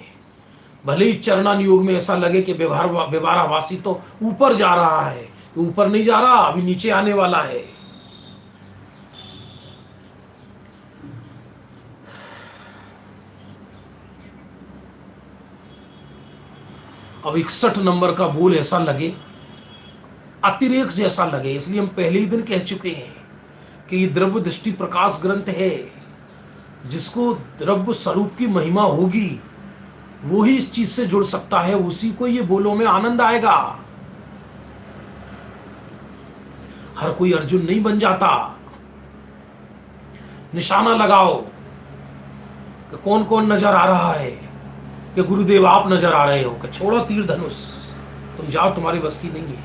भले ही चरणान योग में ऐसा लगे कि व्यवहाराभासी तो ऊपर जा रहा है, ऊपर नहीं जा रहा, अभी नीचे आने वाला है। अब 61 नंबर का बोल ऐसा लगे, अतिरेक जैसा लगे, इसलिए हम पहले ही दिन कह चुके हैं कि ये द्रव्य दृष्टि प्रकाश ग्रंथ है। जिसको द्रव्य स्वरूप की महिमा होगी वो ही इस चीज से जुड़ सकता है, उसी को ये बोलों में आनंद आएगा। हर कोई अर्जुन नहीं बन जाता। निशाना लगाओ कि कौन कौन नजर आ रहा है, कि गुरुदेव आप नजर आ रहे हो, कि छोड़ो तीर धनुष, तुम जाओ, तुम्हारी बस की नहीं है।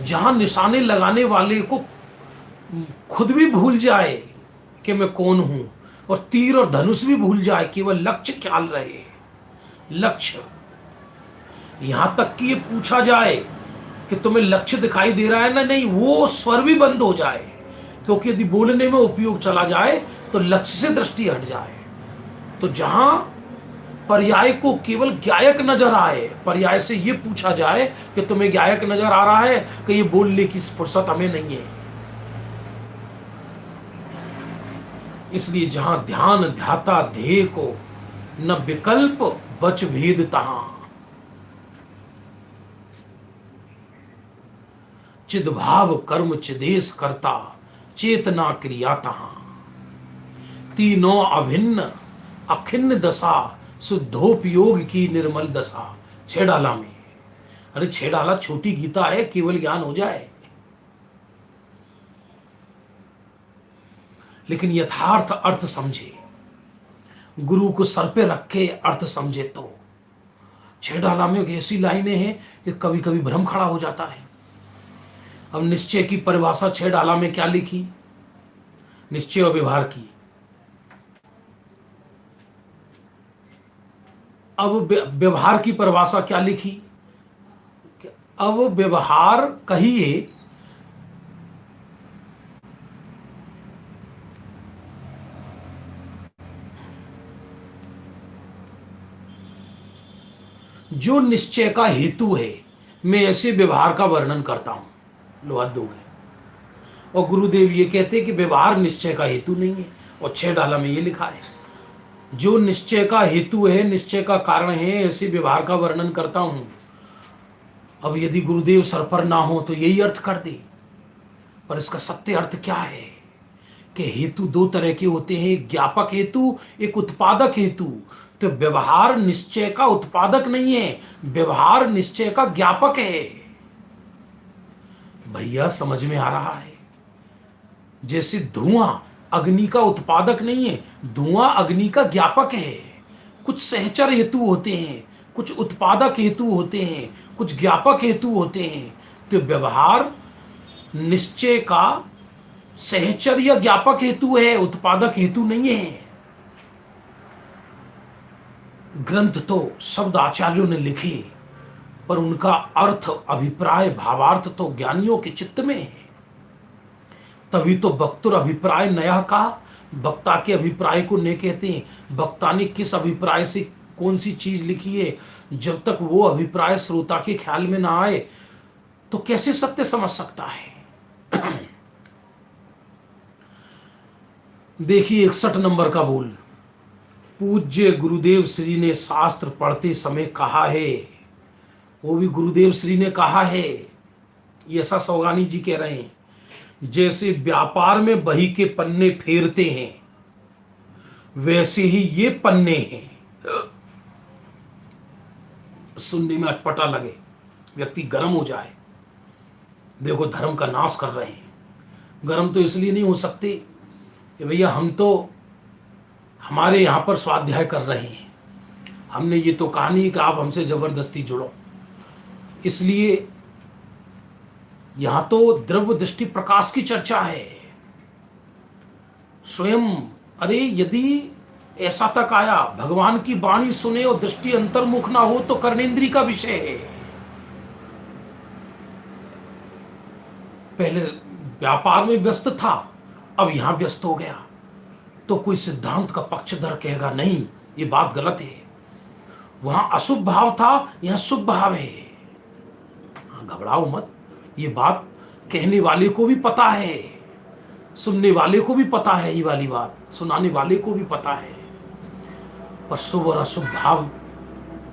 जहां निशाने लगाने वाले को खुद भी भूल जाए कि मैं कौन हूं, और तीर और धनुष भी भूल जाए, केवल लक्ष्य ख्याल रहे, लक्ष्य। यहां तक कि ये पूछा जाए कि तुम्हें लक्ष्य दिखाई दे रहा है ना, नहीं, वो स्वर भी बंद हो जाए, क्योंकि यदि बोलने में उपयोग चला जाए तो लक्ष्य से दृष्टि हट जाए। तो जहां पर्याय को केवल गायक नजर आए, पर्याय से ये पूछा जाए कि तुम्हें गायक नजर आ रहा है, कि ये बोलने की फुर्सत हमें नहीं है। इसलिए जहां ध्यान ध्याता ध्येय को, न विकल्प बच भेद तहां, चिद्भाव कर्म चिदेश करता, चेतना क्रिया तहां, तीनों अभिन्न अखिन्न दशा, शुद्धोपयोग की निर्मल दशा। 6 डाला में, अरे 6 डाला छोटी गीता है, केवल ज्ञान हो जाए, लेकिन यथार्थ अर्थ समझे, गुरु को सर पे रख के अर्थ समझे तो। 6 डाला में ऐसी लाइनें हैं कि कभी कभी भ्रम खड़ा हो जाता है। अब निश्चय की परिभाषा 6 डाला में क्या लिखी, निश्चय और व्यवहार की। अब व्यवहार की परिभाषा क्या लिखी, अब व्यवहार कहिए जो निश्चय का हेतु है, मैं ऐसे व्यवहार का वर्णन करता हूं, लो हाथ दो गए। और गुरुदेव ये कहते हैं कि व्यवहार निश्चय का हेतु नहीं है, और 6 डाला में ये लिखा है, जो निश्चय का हेतु है, निश्चय का कारण है, ऐसे व्यवहार का वर्णन करता हूं। अब यदि गुरुदेव सर पर ना हो तो यही अर्थ कर दे, पर इसका सत्य अर्थ क्या है कि हेतु 2 तरह के होते हैं, एक ज्ञापक हेतु, एक उत्पादक हेतु। तो व्यवहार निश्चय का उत्पादक नहीं है, व्यवहार निश्चय का ज्ञापक है। भैया समझ में आ रहा है? जैसे धुआं अग्नि का उत्पादक नहीं है, धुआं अग्नि का ज्ञापक है। कुछ सहचर हेतु होते हैं, कुछ उत्पादक हेतु होते हैं, कुछ ज्ञापक हेतु होते हैं। तो व्यवहार निश्चय का सहचर या ज्ञापक हेतु है, उत्पादक हेतु नहीं है। ग्रंथ तो शब्द आचार्यों ने लिखे, पर उनका अर्थ, अभिप्राय, भावार्थ तो ज्ञानियों के चित्त में है। तभी तो वक्तुर अभिप्राय नया का, वक्ता के अभिप्राय को ने कहते हैं। वक्ता ने किस अभिप्राय से कौन सी चीज लिखी है, जब तक वो अभिप्राय श्रोता के ख्याल में ना आए तो कैसे सत्य समझ सकता है। देखिए 61 नंबर का बोल, पूज्य गुरुदेव श्री ने शास्त्र पढ़ते समय कहा है, वो भी गुरुदेव श्री ने कहा है, ये ऐसा सौगानी जी कह रहे हैं, जैसे व्यापार में बही के पन्ने फेरते हैं वैसे ही ये पन्ने हैं। सुनने में अटपटा लगे, व्यक्ति गर्म हो जाए, देखो धर्म का नाश कर रहे हैं। गर्म तो इसलिए नहीं हो सकते कि भैया हम तो हमारे यहाँ पर स्वाध्याय कर रहे हैं, हमने ये तो कहा नहीं कि आप हमसे जबरदस्ती जुड़ो। इसलिए यहां तो द्रव्य दृष्टि प्रकाश की चर्चा है स्वयं। अरे यदि ऐसा तक आया, भगवान की वाणी सुने और दृष्टि अंतर्मुख ना हो तो कर्णेंद्री का विषय है। पहले व्यापार में व्यस्त था, अब यहां व्यस्त हो गया तो कोई सिद्धांत का पक्षधर कहेगा नहीं, ये बात गलत है, वहां अशुभ भाव था, यहां शुभ भाव है। हाँ, घबराओ मत, ये बात कहने वाले को भी पता है, सुनने वाले को भी पता है, ये वाली बात सुनाने वाले को भी पता है। पर शुभ और अशुभ भाव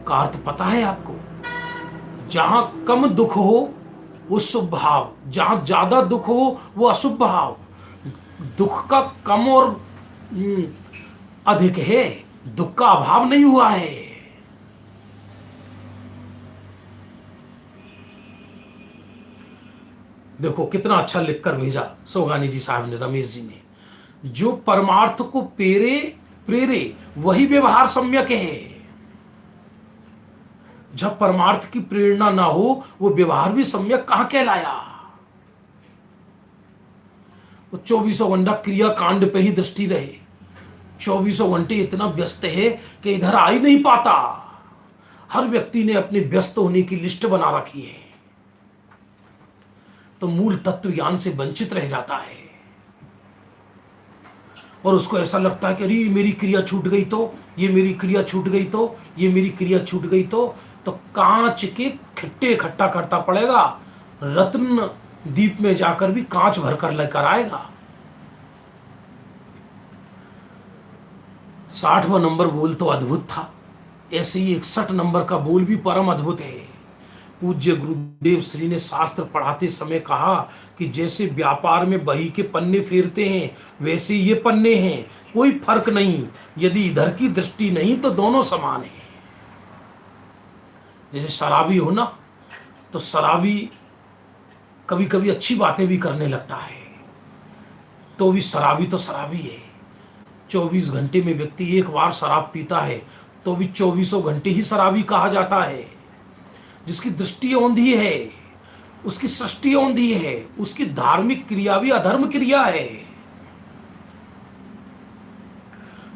का अर्थ पता है आपको? जहां कम दुख हो वो शुभ भाव, जहां ज्यादा दुख हो वो अशुभ भाव। दुख का कम और अधिक है, दुख का अभाव नहीं हुआ है। देखो कितना अच्छा लिखकर भेजा सोगानी जी साहब ने, रमेश जी ने। जो परमार्थ को प्रेरे वही व्यवहार सम्यक है। जब परमार्थ की प्रेरणा ना हो वो व्यवहार भी सम्यक कहां कहलाया। वो 24 घंटा क्रिया कांड पे ही दृष्टि रहे, 24 घंटे इतना व्यस्त है कि इधर आ ही नहीं पाता। हर व्यक्ति ने अपने व्यस्त होने की लिस्ट बना रखी है, तो मूल तत्व ज्ञान से वंचित रह जाता है। और उसको ऐसा लगता है कि अरे मेरी क्रिया छूट गई तो, ये मेरी क्रिया छूट गई तो, ये मेरी क्रिया छूट गई तो कांच के खट्टे इकट्ठा करता पड़ेगा, रत्न दीप में जाकर भी कांच भरकर लेकर आएगा। 60वां नंबर बोल तो अद्भुत था, ऐसे ही 61 नंबर का बोल भी परम अद्भुत है। पूज्य गुरुदेव श्री ने शास्त्र पढ़ाते समय कहा कि जैसे व्यापार में बही के पन्ने फेरते हैं वैसे ये पन्ने हैं, कोई फर्क नहीं, यदि इधर की दृष्टि नहीं तो दोनों समान हैं। जैसे शराबी हो ना, तो शराबी कभी कभी अच्छी बातें भी करने लगता है, तो भी शराबी तो शराबी है। 24 घंटे में व्यक्ति एक बार शराब पीता है तो भी 24 घंटे ही शराबी कहा जाता है। जिसकी दृष्टि औंधी है, उसकी सृष्टि औंधी है, उसकी धार्मिक क्रिया भी अधर्म क्रिया है।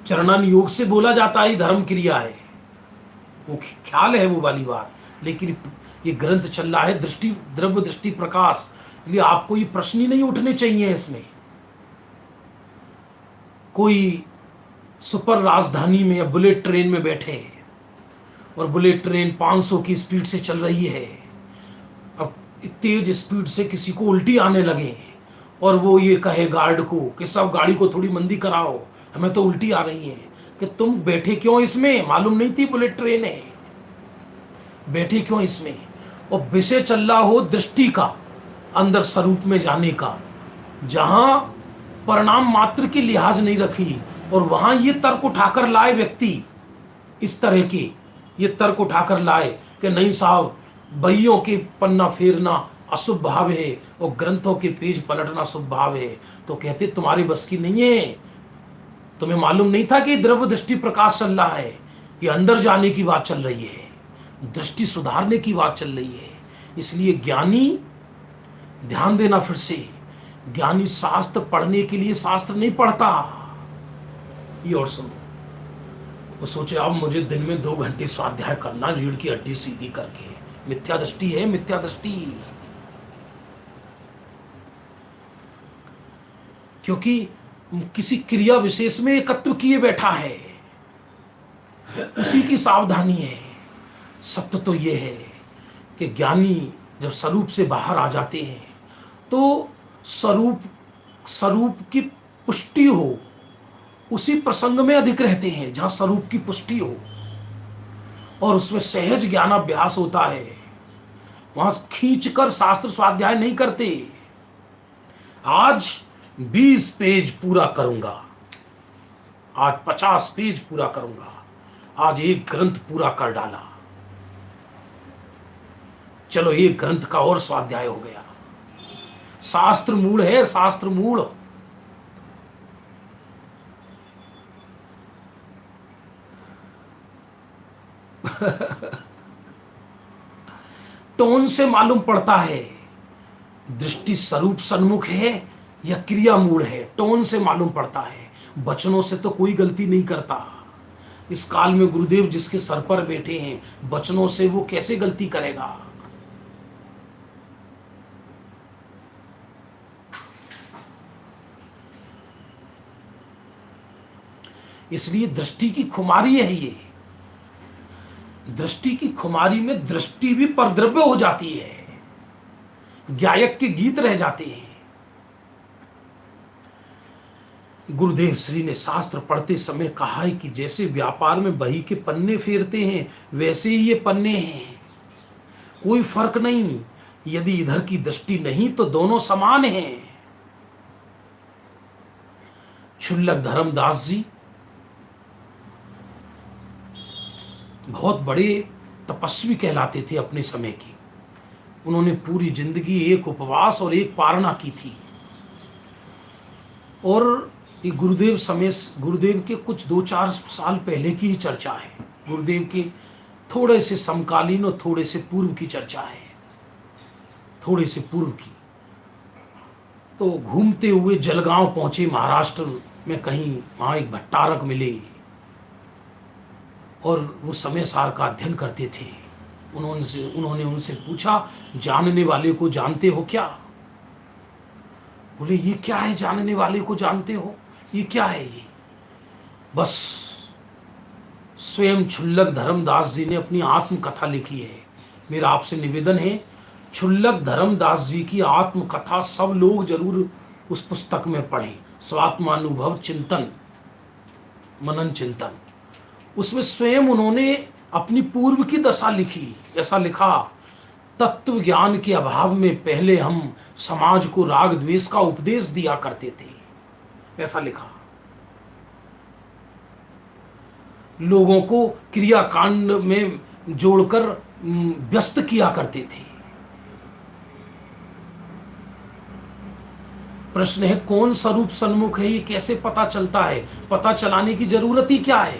चरणान योग से बोला जाता है धर्म क्रिया है, वो ख्याल है वो वाली बात। लेकिन ये ग्रंथ चल रहा है दृष्टि, द्रव्य दृष्टि प्रकाश, इसलिए आपको ये प्रश्न ही नहीं उठने चाहिए। इसमें कोई सुपर राजधानी में या बुलेट ट्रेन में बैठे और बुलेट ट्रेन 500 की स्पीड से चल रही है, अब तेज स्पीड से किसी को उल्टी आने लगे और वो ये कहे गार्ड को कि सब गाड़ी को थोड़ी मंदी कराओ, हमें तो उल्टी आ रही है, कि तुम बैठे क्यों इसमें, मालूम नहीं थी बुलेट ट्रेन है, बैठे क्यों इसमें। और विषय चल रहा हो दृष्टि का, अंदर स्वरूप में जाने का, जहां परिणाम मात्र की लिहाज नहीं रखी, और वहां ये तर्क उठाकर लाए व्यक्ति, इस तरह के ये तर्क उठाकर लाए कि नहीं साहब बहियों के पन्ना फेरना अशुभ भाव है और ग्रंथों के पेज पलटना शुभ भाव है, तो कहते तुम्हारे बस की नहीं है। तुम्हें मालूम नहीं था कि द्रव्य दृष्टि प्रकाश चल रहा है, ये अंदर जाने की बात चल रही है, दृष्टि सुधारने की बात चल रही है। इसलिए ज्ञानी, ध्यान देना फिर से, ज्ञानी शास्त्र पढ़ने के लिए शास्त्र नहीं पढ़ता। ये और सुनो, वो सोचे अब मुझे दिन में 2 घंटे स्वाध्याय करना, रीढ़ की हड्डी सीधी करके, मिथ्या दृष्टि है, मिथ्या दृष्टि। क्योंकि किसी क्रिया विशेष में एकत्व किए बैठा है, उसी की सावधानी है। सत्य तो यह है कि ज्ञानी जब स्वरूप से बाहर आ जाते हैं तो स्वरूप की पुष्टि हो, उसी प्रसंग में अधिक रहते हैं जहां स्वरूप की पुष्टि हो, और उसमें सहज ज्ञानाभ्यास होता है। वहां खींचकर शास्त्र स्वाध्याय नहीं करते। आज 20 पेज पूरा करूंगा, आज 50 पेज पूरा करूंगा, आज एक ग्रंथ पूरा कर डाला, चलो एक ग्रंथ का और स्वाध्याय हो गया। शास्त्र मूल है, शास्त्र मूल। टोन से मालूम पड़ता है दृष्टि स्वरूप सन्मुख है या क्रिया मूल है, टोन से मालूम पड़ता है। वचनों से तो कोई गलती नहीं करता। इस काल में गुरुदेव जिसके सर पर बैठे हैं, वचनों से वो कैसे गलती करेगा। इसलिए दृष्टि की खुमारी है ये। दृष्टि की खुमारी में दृष्टि भी परद्रव्य हो जाती है, गायक के गीत रह जाते हैं। गुरुदेव श्री ने शास्त्र पढ़ते समय कहा है कि जैसे व्यापार में बही के पन्ने फेरते हैं, वैसे ही ये पन्ने हैं, कोई फर्क नहीं। यदि इधर की दृष्टि नहीं तो दोनों समान हैं। क्षुल्लक धर्मदास जी बहुत बड़े तपस्वी कहलाते थे अपने समय के। उन्होंने पूरी जिंदगी एक उपवास और एक पारणा की थी। और ये गुरुदेव के कुछ 2-4 साल पहले की ही चर्चा है। गुरुदेव के थोड़े से समकालीन और थोड़े से पूर्व की चर्चा है, थोड़े से पूर्व की। तो घूमते हुए जलगांव पहुंचे महाराष्ट्र में कहीं, वहाँ एक भट्टारक मिले और वो समय सार का अध्ययन करते थे। उन्होंने उनसे पूछा, जानने वाले को जानते हो क्या? बोले, ये क्या है जानने वाले को जानते हो? ये क्या है ये? बस स्वयं क्षुल्लक धर्मदास जी ने अपनी आत्मकथा लिखी है। मेरा आपसे निवेदन है, क्षुल्लक धर्मदास जी की आत्मकथा सब लोग जरूर उस पुस्तक में पढ़ें। स्वात्मानुभव चिंतन, मनन चिंतन। उसमें स्वयं उन्होंने अपनी पूर्व की दशा लिखी। ऐसा लिखा, तत्व ज्ञान के अभाव में पहले हम समाज को राग द्वेष का उपदेश दिया करते थे। ऐसा लिखा। लोगों को क्रियाकांड में जोड़कर व्यस्त किया करते थे। प्रश्न है, कौन स्वरूप सन्मुख है, ये कैसे पता चलता है? पता चलाने की जरूरत ही क्या है?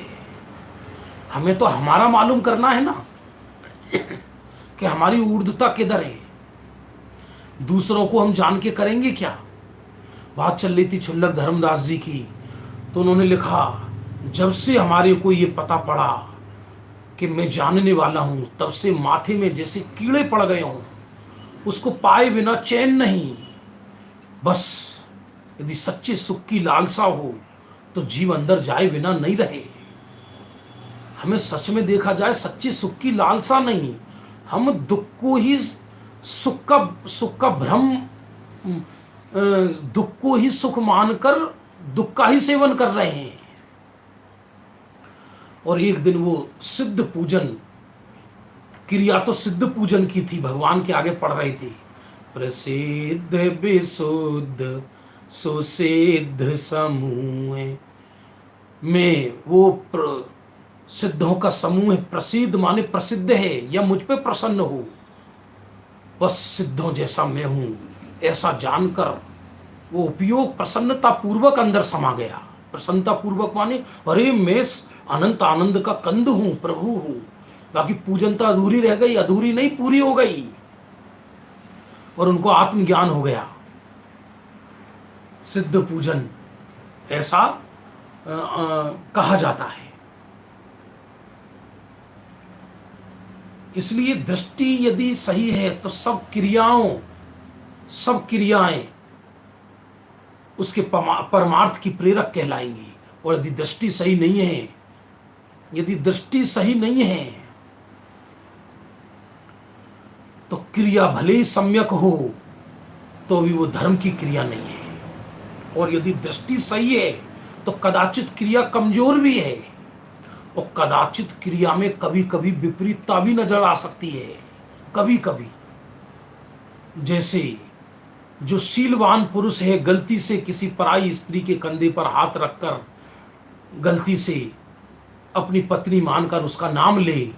हमें तो हमारा मालूम करना है ना कि हमारी ऊर्ध्वता किधर है। दूसरों को हम जान के करेंगे क्या? बात चल रही थी क्षुल्लक धर्मदास जी की, तो उन्होंने लिखा, जब से हमारे को ये पता पड़ा कि मैं जानने वाला हूं, तब से माथे में जैसे कीड़े पड़ गए हों। उसको पाए बिना चैन नहीं। बस यदि सच्चे सुख की लालसा हो तो जीव अंदर जाए बिना नहीं रहे। हमें सच में देखा जाए, सच्चे सुख की लालसा नहीं, हम दुख को ही सुख का भ्रम, दुख को ही सुख मानकर दुख का ही सेवन कर रहे हैं। और एक दिन वो सिद्ध पूजन क्रिया, तो सिद्ध पूजन की थी, भगवान के आगे पढ़ रहे थे, प्रसिद्ध विशुद्ध सुसिद्ध समूह में, वो सिद्धों का समूह है। प्रसिद्ध माने प्रसिद्ध है या मुझ पे प्रसन्न हो। बस सिद्धों जैसा मैं हूं, ऐसा जानकर वो उपयोग प्रसन्नता पूर्वक अंदर समा गया। प्रसन्नता पूर्वक माने, अरे मैं अनंत आनंद का कंद हूं, प्रभु हूं। बाकी पूजनता अधूरी रह गई, अधूरी नहीं, पूरी हो गई। और उनको आत्मज्ञान हो गया। सिद्ध पूजन ऐसा कहा जाता है। इसलिए दृष्टि यदि सही है तो सब क्रियाएं उसके परमार्थ की प्रेरक कहलाएंगी। और यदि दृष्टि सही नहीं है, यदि दृष्टि सही नहीं है तो क्रिया भले ही सम्यक हो तो भी वो धर्म की क्रिया नहीं है। और यदि दृष्टि सही है तो कदाचित क्रिया कमजोर भी है, और कदाचित क्रिया में कभी कभी विपरीतता भी नजर आ सकती है। कभी कभी जैसे जो शीलवान पुरुष है, गलती से किसी पराई स्त्री के कंधे पर हाथ रखकर गलती से अपनी पत्नी मानकर उसका नाम ले,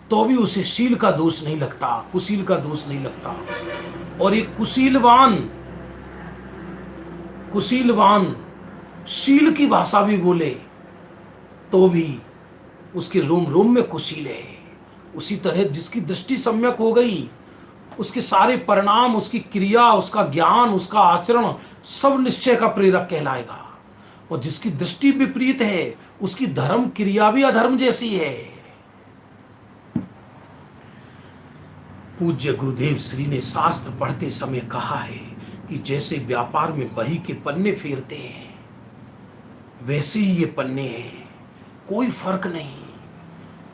तो भी उसे शील का दोष नहीं लगता, कुशील का दोष नहीं लगता। और एक कुशीलवान शील की भाषा भी बोले तो भी उसके रोम रोम में कुशील है। उसी तरह जिसकी दृष्टि सम्यक हो गई, उसके सारे परिणाम, उसकी क्रिया, उसका ज्ञान, उसका आचरण सब निश्चय का प्रेरक कहलाएगा। और जिसकी दृष्टि विपरीत है, उसकी धर्म क्रिया भी अधर्म जैसी है। पूज्य गुरुदेव श्री ने शास्त्र पढ़ते समय कहा है कि जैसे व्यापार में बही के पन्ने फेरते हैं, वैसे ही ये पन्ने हैं, कोई फर्क नहीं।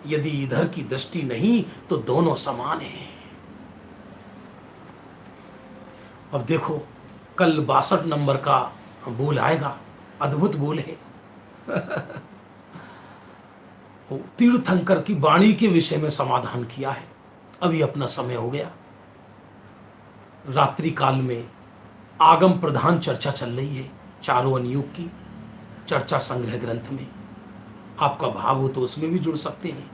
यदि इधर की दृष्टि नहीं तो दोनों समान हैं। अब देखो, कल 62 नंबर का बोल आएगा, अद्भुत बोल है। तीर्थंकर की वाणी के विषय में समाधान किया है। अभी अपना समय हो गया। रात्रि काल में आगम प्रधान चर्चा चल रही है, चारों अनुयोग की चर्चा संग्रह ग्रंथ में। आपका भाव हो तो उसमें भी जुड़ सकते हैं,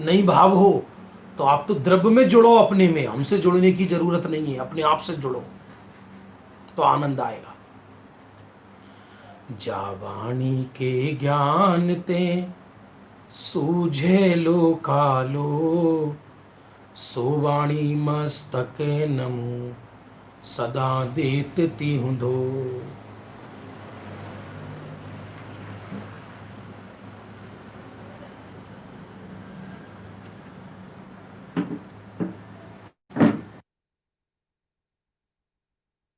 नहीं भाव हो तो आप तो द्रव्य में जुड़ो, अपने में। हमसे जुड़ने की जरूरत नहीं है, अपने आप से जुड़ो तो आनंद आएगा। जा वाणी के ज्ञान ते सूझे लो कालो, सो वाणी मस्तक नमो सदा देत तिहुँ दो।